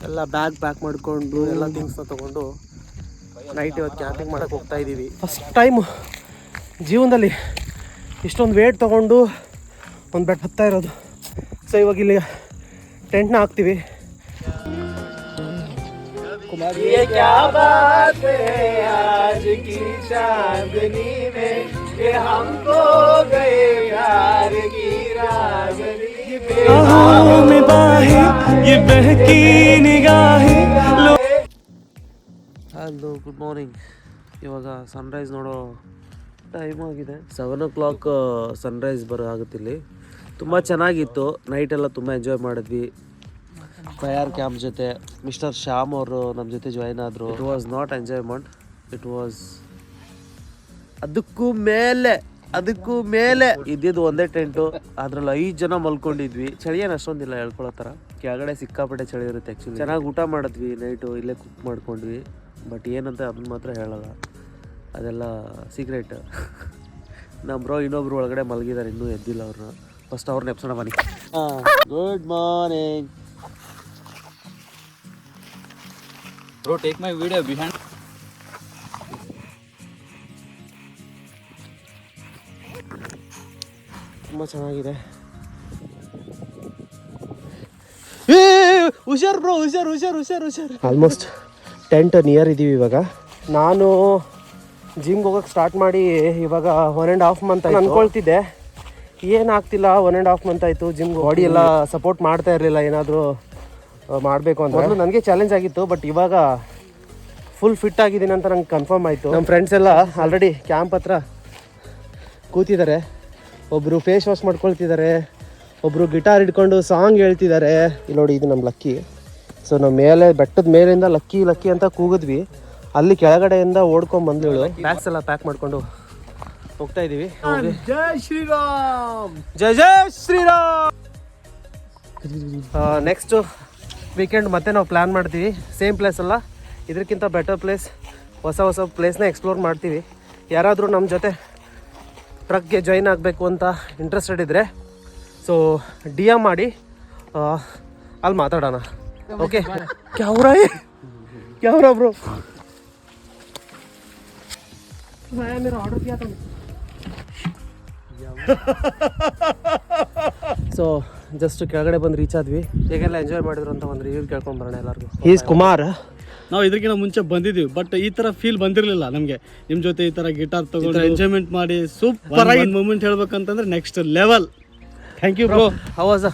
ಎಲ್ಲ bag pack ಮಾಡಿಕೊಂಡು ಎಲ್ಲ ಥಿಂಗ್ಸ್ನ ತೊಗೊಂಡು ನೈಟ್ ಇವತ್ತು ಕ್ಯಾಂಪಿಂಗ್ ಮಾಡೋಕ್ಕೆ ಹೋಗ್ತಾ ಇದ್ದೀವಿ. ಫಸ್ಟ್ ಟೈಮ್ ಜೀವನದಲ್ಲಿ ಇಷ್ಟೊಂದು ವೇಟ್ ತೊಗೊಂಡು ಒಂದು ಬೆಟ್ಟ ಹತ್ತಾ ಇರೋದು. ಸೊ ಇವಾಗ ಇಲ್ಲಿ ಟೆಂಟ್ನ ಹಾಕ್ತೀವಿ. Hello, good morning. ಇವಾಗ ಸನ್ರೈಸ್ ನೋಡೋ ಟೈಮ್ ಆಗಿದೆ. 7 o'clock ಸನ್ರೈಸ್ ಆಗುತ್ತಿಲ್ಲಿ. ತುಂಬ ಚೆನ್ನಾಗಿತ್ತು. ನೈಟೆಲ್ಲ ತುಂಬ ಎಂಜಾಯ್ ಮಾಡಿದ್ವಿ. ಫೈರ್ ಕ್ಯಾಂಪ್ ಜೊತೆ ಮಿಸ್ಟರ್ ಶ್ಯಾಮ್ ಅವರು ನಮ್ಮ ಜೊತೆ ಜಾಯ್ನ್ ಆದರು. It was not enjoyment, it was ಅದಕ್ಕೂ ಮೇಲೆ ಇದ್ದಿದ್ದು ಒಂದೇ ಟೆಂಟು. ಅದ್ರಲ್ಲಿ 5 ಜನ ಮಲ್ಕೊಂಡಿದ್ವಿ. ಚಳಿ ಏನು ಅಷ್ಟೊಂದಿಲ್ಲ ಹೇಳ್ಕೊಳ್ಳೋ ಥರ. ಕೆಳಗಡೆ ಸಿಕ್ಕಾಪಟ್ಟೆ ಚಳಿ ಇರುತ್ತೆ. ಆ್ಯಕ್ಚುಲಿ ಚೆನ್ನಾಗಿ ಊಟ ಮಾಡಿದ್ವಿ. ನೈಟು ಇಲ್ಲೇ ಕುಕ್ ಮಾಡ್ಕೊಂಡ್ವಿ. ಬಟ್ ಏನಂತ ಅದನ್ನ ಮಾತ್ರ ಹೇಳಲ್ಲ, ಅದೆಲ್ಲ ಸೀಕ್ರೆಟ್. ನಮ್ಮ ಬ್ರೋ ಇನ್ನೊಬ್ರು ಒಳಗಡೆ ಮಲಗಿದ್ದಾರೆ, ಇನ್ನೂ ಎದ್ದಿಲ್ಲ. ಅವ್ರನ್ನ ಫಸ್ಟ್ ಅವ್ರನ್ನ ಎಪ್ಸೋಣ ಬನ್ನಿ. Good morning bro, take my video behind. ತುಂಬ ಚೆನ್ನಾಗಿದೆ. ಹುಷಾರ್ ಬ್ರೋ, ಹುಷಾರ್. ಆಲ್ಮೋಸ್ಟ್ ಟೆಂಟ್ ನಿಯರ್ ಇದ್ದೀವಿ ಇವಾಗ. ನಾನು ಜಿಮ್ಗೆ ಹೋಗೋಕ್ಕೆ ಸ್ಟಾರ್ಟ್ ಮಾಡಿ ಇವಾಗ 1.5 month ಆಯ್ತು. ಅನ್ಕೊಳ್ತಿದ್ದೆ ಏನಾಗ್ತಿಲ್ಲ, 1.5 month ಆಯಿತು ಜಿಮ್ಗೆ. ಬಾಡಿ ಎಲ್ಲ ಸಪೋರ್ಟ್ ಮಾಡ್ತಾ ಇರಲಿಲ್ಲ ಏನಾದರೂ ಮಾಡಬೇಕು ಅಂತ. ಮೊದಲು ನನಗೆ ಚಾಲೆಂಜ್ ಆಗಿತ್ತು, ಬಟ್ ಇವಾಗ ಫುಲ್ ಫಿಟ್ ಆಗಿದ್ದೀನಿ ಅಂತ ನಂಗೆ ಕನ್ಫರ್ಮ್ ಆಯಿತು. ನಮ್ಮ ಫ್ರೆಂಡ್ಸ್ ಎಲ್ಲ ಆಲ್ರೆಡಿ ಕ್ಯಾಂಪ್ ಹತ್ರ ಕೂತಿದ್ದಾರೆ. ಒಬ್ಬರು ಫೇಸ್ ವಾಶ್ ಮಾಡ್ಕೊಳ್ತಿದ್ದಾರೆ, ಒಬ್ಬರು ಗಿಟಾರ್ ಹಿಡ್ಕೊಂಡು ಸಾಂಗ್ ಹೇಳ್ತಿದ್ದಾರೆ. ಇಲ್ಲಿ ನೋಡಿ, ಇದು ನಮ್ಮ ಲಕ್ಕಿ. ಸೊ ನಮ್ಮ ಮೇಲೆ ಬೆಟ್ಟದ ಮೇಲಿಂದ ಲಕ್ಕಿ ಅಂತ ಕೂಗಿದ್ವಿ. ಅಲ್ಲಿ ಕೆಳಗಡೆಯಿಂದ ಓಡ್ಕೊಂಡು ಬಂದ್ಳು. ಬ್ಯಾಗ್ಸ್ ಎಲ್ಲ ಪ್ಯಾಕ್ ಮಾಡ್ಕೊಂಡು ಹೋಗ್ತಾ ಇದ್ದೀವಿ. ಜೈ ಶ್ರೀರಾಮ್. ನೆಕ್ಸ್ಟ್ ವೀಕೆಂಡ್ ಮತ್ತೆ ನಾವು ಪ್ಲ್ಯಾನ್ ಮಾಡ್ತೀವಿ. ಸೇಮ್ ಪ್ಲೇಸ್ ಅಲ್ಲ, ಇದಕ್ಕಿಂತ ಬೆಟರ್ ಪ್ಲೇಸ್, ಹೊಸ ಪ್ಲೇಸ್ನ ಎಕ್ಸ್ಪ್ಲೋರ್ ಮಾಡ್ತೀವಿ. ಯಾರಾದರೂ ನಮ್ಮ ಜೊತೆ ಟ್ರಕ್ಗೆ ಜಾಯ್ನ್ ಆಗಬೇಕು ಅಂತ ಇಂಟ್ರೆಸ್ಟೆಡ್ ಇದ್ದರೆ ಸೊ DM ಮಾಡಿ, ಅಲ್ಲಿ ಮಾತಾಡೋಣ. ಓಕೆ, ಕ್ಯಾವ್ರಾ ಬ್ರೋ. ಸೊ ಜಸ್ಟ್ ಕೆಳಗಡೆ ಬಂದು ರೀಚ್ ಆದ್ವಿ. ಹೇಗೆಲ್ಲ ಎಂಜಾಯ್ ಮಾಡಿದ್ರು ಅಂತ ಒಂದು ರಿವ್ಯೂ ಕೇಳ್ಕೊಂಡು ಬರೋಣ ಎಲ್ಲರಿಗೂ. ಈಸ್ ಕುಮಾರ್. ನಾವು ಇದಕ್ಕಿಂತ ಮುಂಚೆ ಬಂದಿದ್ದೀವಿ, ಬಟ್ ಈ ಥರ ಫೀಲ್ ಬಂದಿರಲಿಲ್ಲ ನಮಗೆ. ನಿಮ್ಮ ಜೊತೆ ಈ ಥರ ಗಿಟಾರ್ ತಗೊಂಡು ಎಂಜಾಯ್ಮೆಂಟ್ ಮಾಡಿ ಸೂಪರ್ ಆಗಿ ಮೂಮೆಂಟ್ ಹೇಳ್ಬೇಕಂತಂದ್ರೆ next level. Thank you bro. How was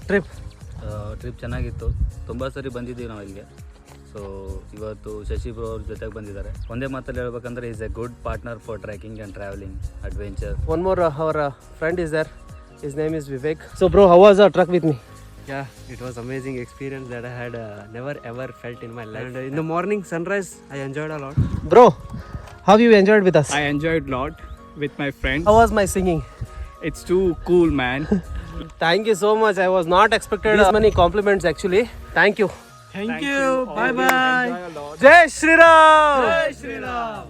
trip? Trip ಚೆನ್ನಾಗಿತ್ತು. ತುಂಬ ಸರಿ ಬಂದಿದ್ದೀವಿ ನಾವು ಇಲ್ಲಿಗೆ. ಸೊ ಇವತ್ತು ಶಶಿ ಬ್ರೋ ಅವ್ರ ಜೊತೆಗೆ ಬಂದಿದ್ದಾರೆ. ಒಂದೇ ಮಾತಲ್ಲಿ ಹೇಳ್ಬೇಕಂದ್ರೆ is a good partner for trekking and travelling adventure. One more our friend is there. His name is Vivek. So bro, how was the truck with me? Yeah, it was amazing experience that I had never ever felt in my life. And in the morning sunrise, I enjoyed a lot. Bro, how you enjoyed with us? I enjoyed a lot with my friends. How was my singing? It's too cool, man. Thank you so much. I was not expected this many compliments actually. Thank you. Thank you. Bye bye. Jai Shri Ram. Jai Shri Ram.